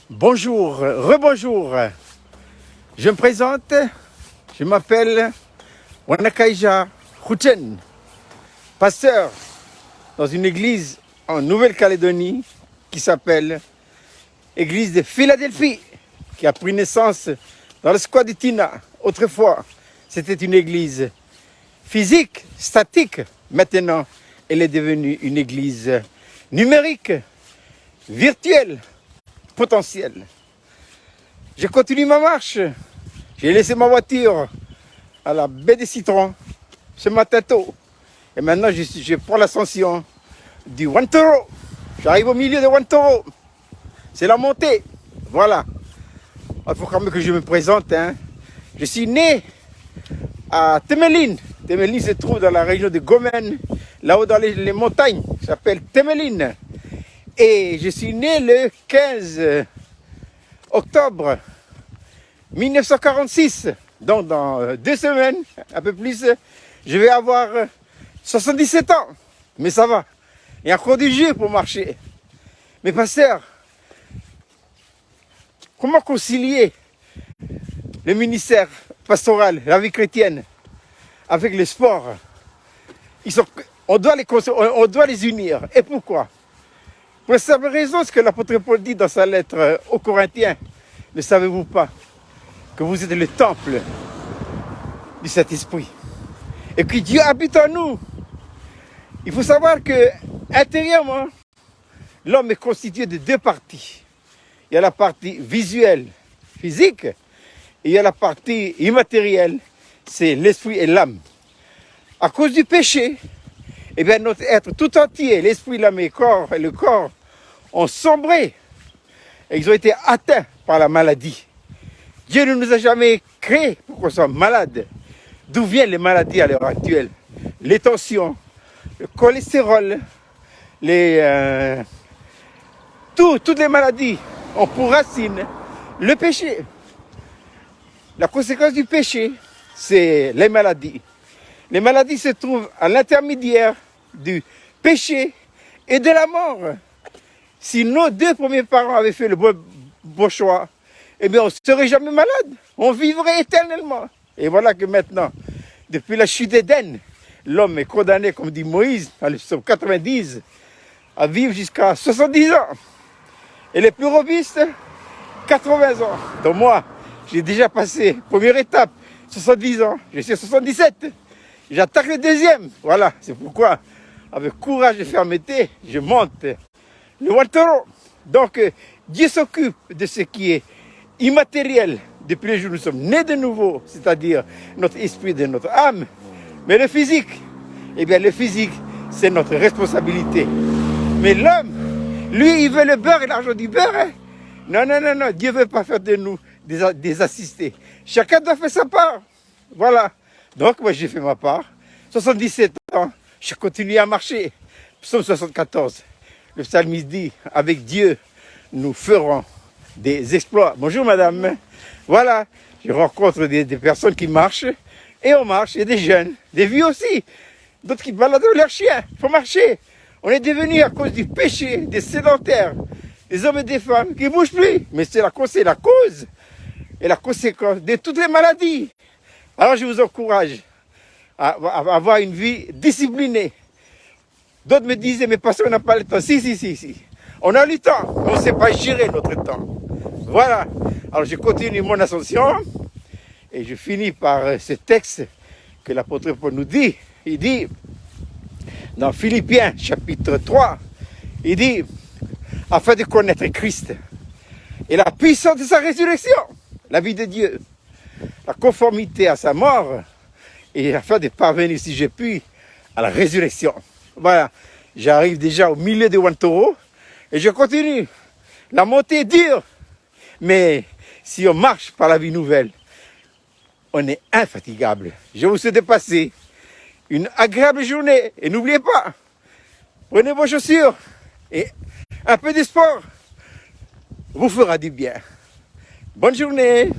Bonjour, rebonjour. Je me présente, je m'appelle Wanakaija Khouchen, pasteur dans une église en Nouvelle-Calédonie qui s'appelle Église de Philadelphie, qui a pris naissance dans le squat de Tina. Autrefois, c'était une église physique, statique. Maintenant, elle est devenue une église numérique, virtuelle, potentielle. Je continue ma marche. J'ai laissé ma voiture à la baie des Citrons ce matin tôt. Et maintenant, je prends l'ascension du Wantoro. J'arrive au milieu de Wantoro. C'est la montée. Voilà. Il faut quand même que je me présente. Je suis né à Temeline. Temeline se trouve dans la région de Gomen, là-haut dans les montagnes. Ça s'appelle Temeline. Et je suis né le 15 octobre 1946. Donc dans 2 semaines, un peu plus, je vais avoir 77 ans. Mais ça va. Il y a encore du jeu pour marcher. Mais pasteur, comment concilier le ministère pastoral, la vie chrétienne, avec le sport? On doit les unir. Et pourquoi? Pour la simple raison, ce que l'apôtre Paul dit dans sa lettre aux Corinthiens. Ne savez-vous pas que vous êtes le temple du Saint-Esprit et que Dieu habite en nous? Il faut savoir que intérieurement, l'homme est constitué de 2 parties. Il y a la partie visuelle, physique, et il y a la partie immatérielle, c'est l'esprit et l'âme. À cause du péché, eh bien, notre être tout entier, l'esprit, l'âme et le corps, ont sombré. Et ils ont été atteints par la maladie. Dieu ne nous a jamais créés pour qu'on soit malade. D'où viennent les maladies à l'heure actuelle? Les tensions, le cholestérol, toutes les maladies ont pour racine le péché. La conséquence du péché, c'est les maladies. Les maladies se trouvent à l'intermédiaire du péché et de la mort. Si nos 2 premiers parents avaient fait le bon choix, eh bien on ne serait jamais malade. On vivrait éternellement. Et voilà que maintenant, depuis la chute d'Éden, l'homme est condamné, comme dit Moïse, dans le psaume 90, à vivre jusqu'à 70 ans. Et les plus robustes, 80 ans. Donc moi, j'ai déjà passé, première étape, 70 ans. Je suis à 77. J'attaque le 2e. Voilà, c'est pourquoi, avec courage et fermeté, je monte le Wantoro. Donc, Dieu s'occupe de ce qui est immatériel. Depuis le jour où nous sommes nés de nouveau, c'est-à-dire notre esprit et notre âme. Mais le physique, eh bien le physique, c'est notre responsabilité. Mais l'homme, lui, il veut le beurre et l'argent du beurre. Non, Dieu ne veut pas faire de nous des assistés. Chacun doit faire sa part. Voilà. Donc, moi, j'ai fait ma part. 77 ans, je continue à marcher. Psaume 74. Le psalmiste dit, avec Dieu, nous ferons des exploits. Bonjour, madame. Voilà. Je rencontre des personnes qui marchent. Et on marche. Il y a des jeunes, des vieux aussi. D'autres qui baladent leurs chiens. Il faut marcher. On est devenu, à cause du péché, des sédentaires, des hommes et des femmes qui ne bougent plus. Mais c'est la cause et la conséquence de toutes les maladies. Alors je vous encourage à avoir une vie disciplinée. D'autres me disaient, mais parce qu'on n'a pas le temps. Si. On a le temps, on ne sait pas gérer notre temps. Voilà. Alors je continue mon ascension et je finis par ce texte que l'apôtre Paul nous dit. Il dit, dans Philippiens chapitre 3, il dit, afin de connaître Christ et la puissance de sa résurrection, la vie de Dieu, la conformité à sa mort, et afin de parvenir, si je puis, à la résurrection. Voilà, j'arrive déjà au milieu de Wantoro, et je continue. La montée est dure, mais si on marche par la vie nouvelle, on est infatigable. Je vous souhaite de passer une agréable journée, et n'oubliez pas, prenez vos chaussures, et un peu de sport vous fera du bien. Bonne journée.